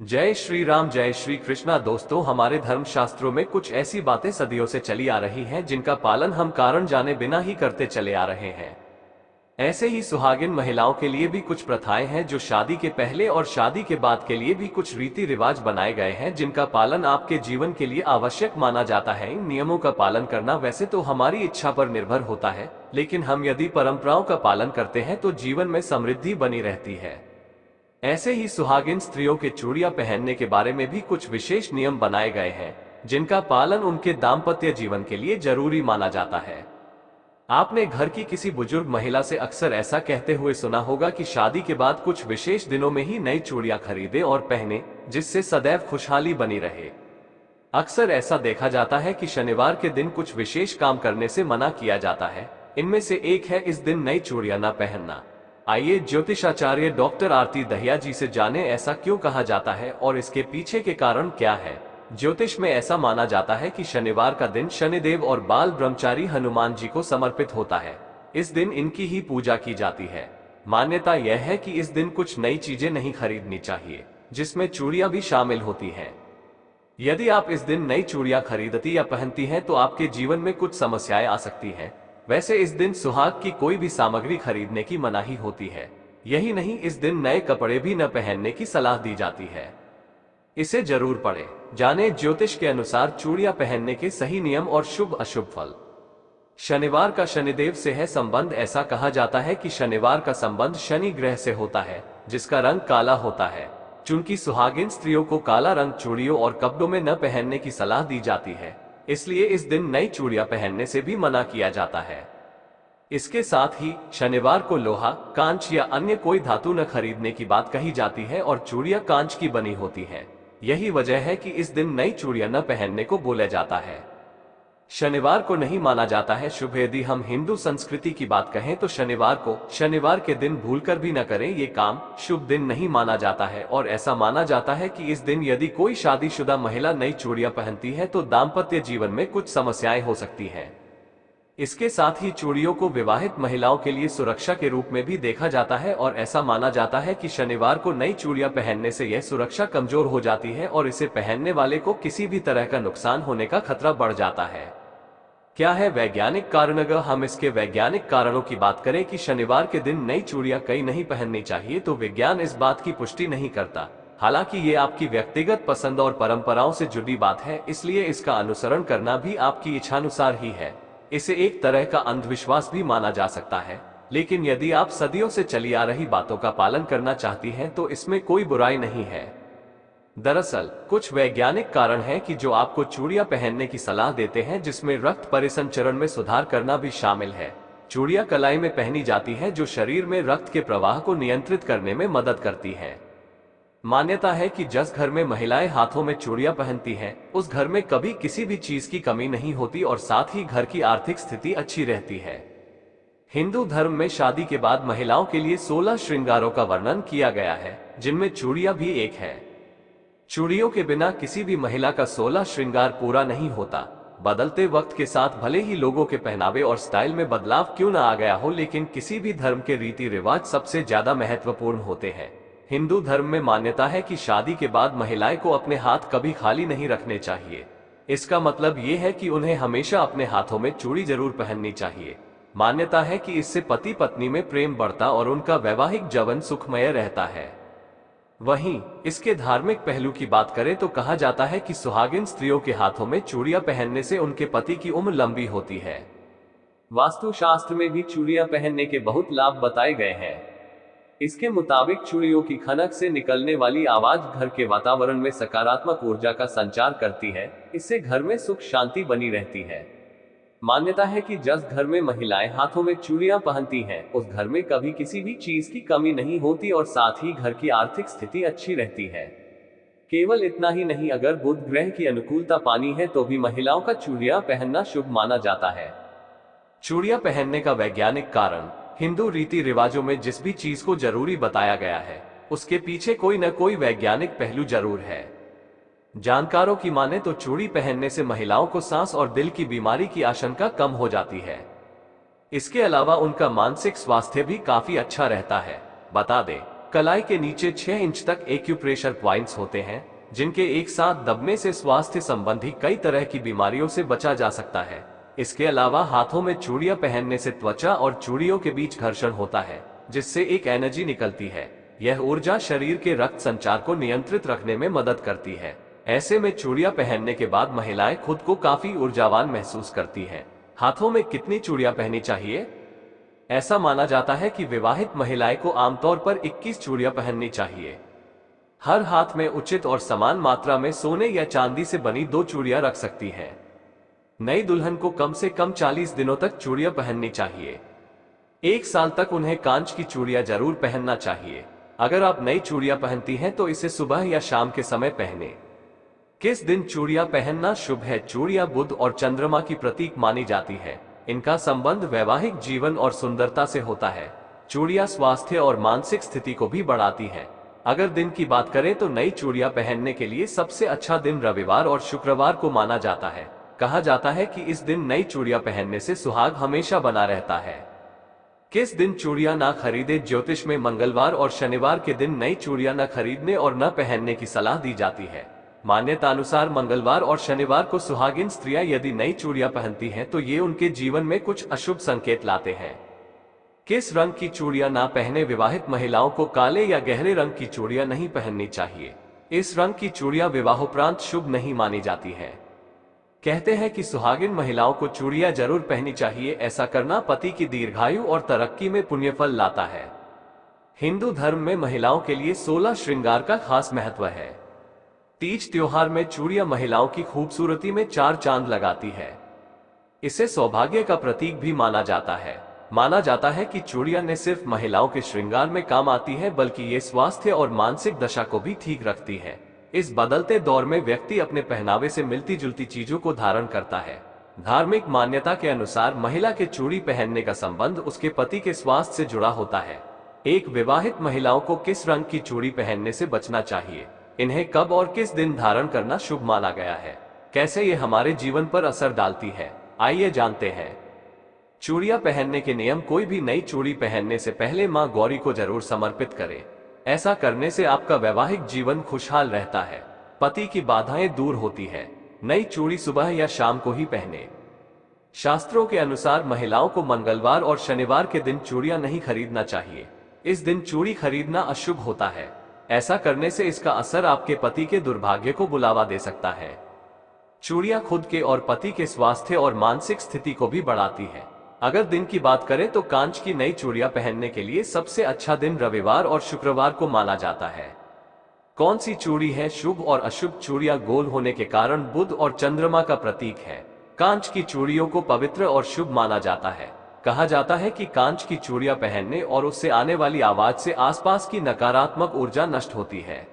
जय श्री राम, जय श्री कृष्णा। दोस्तों, हमारे धर्म शास्त्रों में कुछ ऐसी बातें सदियों से चली आ रही हैं जिनका पालन हम कारण जाने बिना ही करते चले आ रहे हैं। ऐसे ही सुहागिन महिलाओं के लिए भी कुछ प्रथाएं हैं जो शादी के पहले और शादी के बाद के लिए भी कुछ रीति रिवाज बनाए गए हैं जिनका पालन आपके जीवन के लिए आवश्यक माना जाता है। इन नियमों का पालन करना वैसे तो हमारी इच्छा पर निर्भर होता है, लेकिन हम यदि परंपराओं का पालन करते हैं तो जीवन में समृद्धि बनी रहती है। ऐसे ही सुहागिन स्त्रियों के चूड़ियां पहनने के बारे में भी कुछ विशेष नियम बनाए गए हैं जिनका पालन उनके दाम्पत्य जीवन के लिए जरूरी माना जाता है। आपने घर की किसी बुजुर्ग महिला से अक्सर ऐसा कहते हुए सुना होगा कि शादी के बाद कुछ विशेष दिनों में ही नई चूड़ियां खरीदे और पहने, जिससे सदैव खुशहाली बनी रहे। अक्सर ऐसा देखा जाता है कि शनिवार के दिन कुछ विशेष काम करने से मना किया जाता है। इनमें से एक है इस दिन नई चूड़ियां न पहनना। आइए ज्योतिषाचार्य डॉक्टर आरती दहिया जी से जाने ऐसा क्यों कहा जाता है और इसके पीछे के कारण क्या है। ज्योतिष में ऐसा माना जाता है कि शनिवार का दिन शनिदेव और बाल ब्रह्मचारी हनुमान जी को समर्पित होता है। इस दिन इनकी ही पूजा की जाती है। मान्यता यह है कि इस दिन कुछ नई चीजें नहीं खरीदनी चाहिए, जिसमें चूड़ियां भी शामिल होती हैं। यदि आप इस दिन नई चूड़ियां खरीदती या पहनती हैं तो आपके जीवन में कुछ समस्याएं आ सकती हैं। वैसे इस दिन सुहाग की कोई भी सामग्री खरीदने की मनाही होती है। यही नहीं, इस दिन नए कपड़े भी न पहनने की सलाह दी जाती है। इसे जरूर पढ़ें। जाने ज्योतिष के अनुसार चूड़ियां पहनने के सही नियम और शुभ अशुभ फल। शनिवार का शनिदेव से है संबंध। ऐसा कहा जाता है कि शनिवार का संबंध शनि ग्रह से होता है, जिसका रंग काला होता है। चूंकि सुहागिन स्त्रियों को काला रंग चूड़ियों और कपड़ों में न पहनने की सलाह दी जाती है, इसलिए इस दिन नई चूड़ियां पहनने से भी मना किया जाता है। इसके साथ ही शनिवार को लोहा, कांच या अन्य कोई धातु न खरीदने की बात कही जाती है और चूड़ियां कांच की बनी होती हैं। यही वजह है कि इस दिन नई चूड़ियां न पहनने को बोला जाता है। शनिवार को नहीं माना जाता है शुभ। यदि हम हिंदू संस्कृति की बात कहें तो शनिवार के दिन भूलकर भी न करें। ये काम शुभ दिन नहीं माना जाता है और ऐसा माना जाता है कि इस दिन यदि कोई शादीशुदा महिला नई चूड़ियां पहनती है तो दाम्पत्य जीवन में कुछ समस्याएं हो सकती हैं। इसके साथ ही चूड़ियों को विवाहित महिलाओं के लिए सुरक्षा के रूप में भी देखा जाता है और ऐसा माना जाता है कि शनिवार को नई चूड़ियां पहनने से यह सुरक्षा कमजोर हो जाती है और इसे पहनने वाले को किसी भी तरह का नुकसान होने का खतरा बढ़ जाता है। क्या है वैज्ञानिक कारण? अगर हम इसके वैज्ञानिक कारणों की बात करें कि शनिवार के दिन नई चूड़ियां कहीं नहीं पहननी चाहिए, तो विज्ञान इस बात की पुष्टि नहीं करता। हालांकि ये आपकी व्यक्तिगत पसंद और परंपराओं से जुड़ी बात है, इसलिए इसका अनुसरण करना भी आपकी इच्छानुसार ही है। इसे एक तरह का अंधविश्वास भी माना जा सकता है, लेकिन यदि आप सदियों से चली आ रही बातों का पालन करना चाहती हैं तो इसमें कोई बुराई नहीं है। दरअसल कुछ वैज्ञानिक कारण हैं कि जो आपको चूड़ियां पहनने की सलाह देते हैं, जिसमें रक्त परिसंचरण में सुधार करना भी शामिल है। चूड़ियां कलाई में पहनी जाती हैं जो शरीर में रक्त के प्रवाह को नियंत्रित करने में मदद करती हैं। मान्यता है कि जिस घर में महिलाएं हाथों में चूड़ियां पहनती हैं, उस घर में कभी किसी भी चीज की कमी नहीं होती और साथ ही घर की आर्थिक स्थिति अच्छी रहती है। हिंदू धर्म में शादी के बाद महिलाओं के लिए 16 श्रृंगारों का वर्णन किया गया है, जिनमें चूड़ियां भी एक है। चूड़ियों के बिना किसी भी महिला का 16 श्रृंगार पूरा नहीं होता। बदलते वक्त के साथ भले ही लोगों के पहनावे और स्टाइल में बदलाव क्यों न आ गया हो, लेकिन किसी भी धर्म के रीति रिवाज सबसे ज्यादा महत्वपूर्ण होते हैं। हिंदू धर्म में मान्यता है कि शादी के बाद महिलाएं को अपने हाथ कभी खाली नहीं रखने चाहिए। इसका मतलब ये है कि उन्हें हमेशा अपने हाथों में चूड़ी जरूर पहननी चाहिए। मान्यता है कि इससे पति पत्नी में प्रेम बढ़ता और उनका वैवाहिक जीवन सुखमय रहता है। वहीं इसके धार्मिक पहलू की बात करें तो कहा जाता है कि सुहागिन स्त्रियों के हाथों में चूड़ियां पहनने से उनके पति की उम्र लंबी होती है। वास्तुशास्त्र में भी चूड़ियां पहनने के बहुत लाभ बताए गए हैं। इसके मुताबिक चूड़ियों की खनक से निकलने वाली आवाज घर के वातावरण में सकारात्मक ऊर्जा का संचार करती है। इससे घर में सुख शांति बनी रहती है। मान्यता है कि जिस घर में महिलाएं हाथों में चूड़ियां पहनती हैं, उस घर में कभी किसी भी चीज की कमी नहीं होती और साथ ही घर की आर्थिक स्थिति अच्छी रहती है। केवल इतना ही नहीं, अगर बुध ग्रह की अनुकूलता पानी है तो भी महिलाओं का चूड़ियां पहनना शुभ माना जाता है। चूड़ियां पहनने का वैज्ञानिक कारण। हिंदू रीति रिवाजों में जिस भी चीज को जरूरी बताया गया है, उसके पीछे कोई न कोई वैज्ञानिक पहलू जरूर है। जानकारों की माने तो चूड़ी पहनने से महिलाओं को सांस और दिल की बीमारी की आशंका कम हो जाती है। इसके अलावा उनका मानसिक स्वास्थ्य भी काफी अच्छा रहता है। बता दें, कलाई के नीचे 6 इंच तक एक्यूप्रेशर पॉइंट्स होते हैं, जिनके एक साथ दबने से स्वास्थ्य संबंधी कई तरह की बीमारियों से बचा जा सकता है। इसके अलावा हाथों में चूड़ियां पहनने से त्वचा और चूड़ियों के बीच घर्षण होता है, जिससे एक एनर्जी निकलती है। यह ऊर्जा शरीर के रक्त संचार को नियंत्रित रखने में मदद करती है। ऐसे में चूड़ियां पहनने के बाद महिलाएं खुद को काफी ऊर्जावान महसूस करती हैं। हाथों में कितनी चूड़ियां पहननी चाहिए? ऐसा माना जाता है कि विवाहित महिलाएं को आमतौर पर 21 चूड़ियां पहननी चाहिए। हर हाथ में उचित और समान मात्रा में सोने या चांदी से बनी 2 चूड़ियां रख सकती हैं। नई दुल्हन को कम से कम 40 दिनों तक चूड़ियां पहननी चाहिए। 1 साल तक उन्हें कांच की चूड़ियां जरूर पहनना चाहिए। अगर आप नई चूड़ियां पहनती हैं तो इसे सुबह या शाम के समय पहने। किस दिन चूड़ियां पहनना शुभ है? चूड़ियां बुध और चंद्रमा की प्रतीक मानी जाती है। इनका संबंध वैवाहिक जीवन और सुंदरता से होता है। चूड़ियां स्वास्थ्य और मानसिक स्थिति को भी बढ़ाती हैं। अगर दिन की बात करें तो नई चूड़ियां पहनने के लिए सबसे अच्छा दिन रविवार और शुक्रवार को माना जाता है। कहा जाता है कि इस दिन नई चूड़ियां पहनने से सुहाग हमेशा बना रहता है। किस दिन चूड़ियां ना खरीदे? ज्योतिष में मंगलवार और शनिवार के दिन नई चूड़ियां न खरीदने और न पहनने की सलाह दी जाती है। मान्यता अनुसार मंगलवार और शनिवार को सुहागिन स्त्रियां यदि नई चूड़ियां पहनती हैं तो ये उनके जीवन में कुछ अशुभ संकेत लाते हैं। किस रंग की चूड़ियां ना पहने? विवाहित महिलाओं को काले या गहरे रंग की चूड़ियां नहीं पहननी चाहिए। इस रंग की चूड़ियां विवाहोपरांत शुभ नहीं मानी जाती हैं। कहते हैं कि सुहागिन महिलाओं को चूड़ियां जरूर पहननी चाहिए। ऐसा करना पति की दीर्घायु और तरक्की में पुण्यफल लाता है। हिंदू धर्म में महिलाओं के लिए 16 श्रृंगार का खास महत्व है। तीज त्योहार में चूड़ियां महिलाओं की खूबसूरती में 4 चांद लगाती है। इसे सौभाग्य का प्रतीक भी माना जाता है। माना जाता है कि चूड़ियां न सिर्फ महिलाओं के श्रृंगार में काम आती है बल्कि ये स्वास्थ्य और मानसिक दशा को भी ठीक रखती है। इस बदलते दौर में व्यक्ति अपने पहनावे से मिलती जुलती चीजों को धारण करता है। धार्मिक मान्यता के अनुसार महिला के चूड़ी पहनने का संबंध उसके पति के स्वास्थ्य से जुड़ा होता है। एक विवाहित महिलाओं को किस रंग की चूड़ी पहनने से बचना चाहिए? इन्हें कब और किस दिन धारण करना शुभ माना गया है? कैसे ये हमारे जीवन पर असर डालती है? आइए जानते हैं। चूड़ियां पहनने के नियम। कोई भी नई चूड़ी पहनने से पहले मां गौरी को जरूर समर्पित करें। ऐसा करने से आपका वैवाहिक जीवन खुशहाल रहता है, पति की बाधाएं दूर होती है। नई चूड़ी सुबह या शाम को ही पहने। शास्त्रों के अनुसार महिलाओं को मंगलवार और शनिवार के दिन चूड़ियां नहीं खरीदना चाहिए। इस दिन चूड़ी खरीदना अशुभ होता है। ऐसा करने से इसका असर आपके पति के दुर्भाग्य को बुलावा दे सकता है। चूड़ियां खुद के और पति के स्वास्थ्य और मानसिक स्थिति को भी बढ़ाती है। अगर दिन की बात करें तो कांच की नई चूड़ियां पहनने के लिए सबसे अच्छा दिन रविवार और शुक्रवार को माना जाता है। कौन सी चूड़ी है शुभ और अशुभ? चूड़ियां गोल होने के कारण बुध और चंद्रमा का प्रतीक है। कांच की चूड़ियों को पवित्र और शुभ माना जाता है। कहा जाता है कि कांच की चूड़ियां पहनने और उससे आने वाली आवाज से आसपास की नकारात्मक ऊर्जा नष्ट होती है।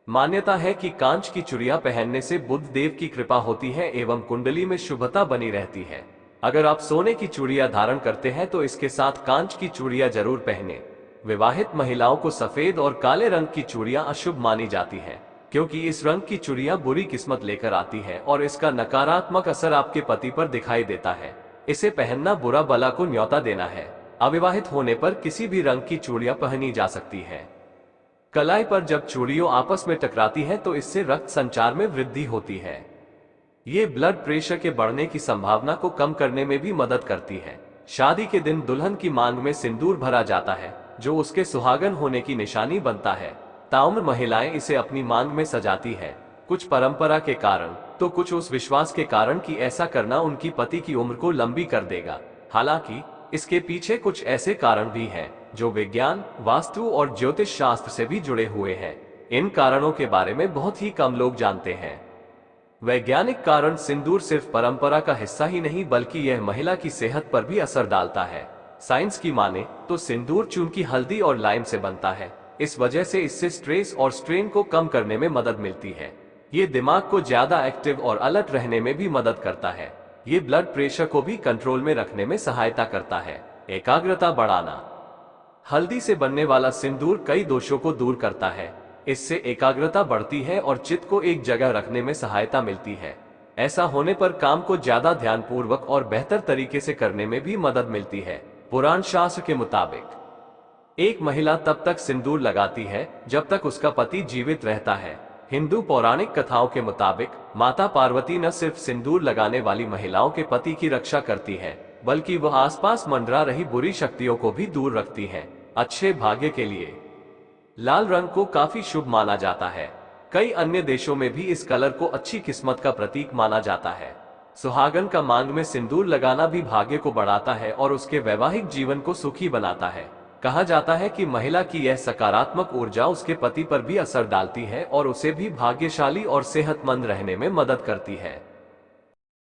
मान्यता है कि कांच की चूड़ियां पहनने से बुध देव की कृपा होती है एवं कुंडली में शुभता बनी रहती है। अगर आप सोने की चूड़ियां धारण करते हैं तो इसके साथ कांच की चूड़ियां जरूर पहने। विवाहित महिलाओं को सफेद और काले रंग की चूड़ियां अशुभ मानी जाती हैं, क्योंकि इस रंग की चूड़ियां बुरी किस्मत लेकर आती है और इसका नकारात्मक असर आपके पति पर दिखाई देता है। इसे पहनना बुरा बला को न्योता देना है। अविवाहित होने पर किसी भी रंग की चूड़ियां पहनी जा सकती है। कलाई पर जब चूड़ियों आपस में टकराती है तो इससे रक्त संचार में वृद्धि होती है। ये ब्लड प्रेशर के बढ़ने की संभावना को कम करने में भी मदद करती है। शादी के दिन दुल्हन की मांग में सिंदूर भरा जाता है, जो उसके सुहागन होने की निशानी बनता है। ताउम्र महिलाएं इसे अपनी मांग में सजाती है, कुछ परंपरा के कारण तो कुछ उस विश्वास के कारण कि ऐसा करना उनकी पति की उम्र को लंबी कर देगा। हालांकि इसके पीछे कुछ ऐसे कारण भी हैं जो विज्ञान, वास्तु और ज्योतिष शास्त्र से भी जुड़े हुए हैं। इन कारणों के बारे में बहुत ही कम लोग जानते हैं। वैज्ञानिक कारण सिंदूर सिर्फ परंपरा का हिस्सा ही नहीं बल्कि यह महिला की सेहत पर भी असर डालता है। साइंस की माने तो सिंदूर चूंकि हल्दी और लाइम से बनता है, इस वजह से इससे स्ट्रेस और स्ट्रेन को कम करने में मदद मिलती है। ये दिमाग को ज्यादा एक्टिव और अलर्ट रहने में भी मदद करता है। ये ब्लड प्रेशर को भी कंट्रोल में रखने में सहायता करता है। एकाग्रता बढ़ाना। हल्दी से बनने वाला सिंदूर कई दोषों को दूर करता है। इससे एकाग्रता बढ़ती है और चित्त को एक जगह रखने में सहायता मिलती है। ऐसा होने पर काम को ज्यादा ध्यानपूर्वक और बेहतर तरीके से करने में भी मदद मिलती है। पुराण शास्त्र के मुताबिक एक महिला तब तक सिंदूर लगाती है जब तक उसका पति जीवित रहता है। हिंदू पौराणिक कथाओं के मुताबिक माता पार्वती न सिर्फ सिंदूर लगाने वाली महिलाओं के पति की रक्षा करती है, बल्कि वह आसपास मंडरा रही बुरी शक्तियों को भी दूर रखती है। अच्छे भाग्य के लिए लाल रंग को काफी शुभ माना जाता है। कई अन्य देशों में भी इस कलर को अच्छी किस्मत का प्रतीक माना जाता है। सुहागन का मांग में सिंदूर लगाना भी भाग्य को बढ़ाता है और उसके वैवाहिक जीवन को सुखी बनाता है। कहा जाता है कि महिला की यह सकारात्मक ऊर्जा उसके पति पर भी असर डालती है और उसे भी भाग्यशाली और सेहतमंद रहने में मदद करती है।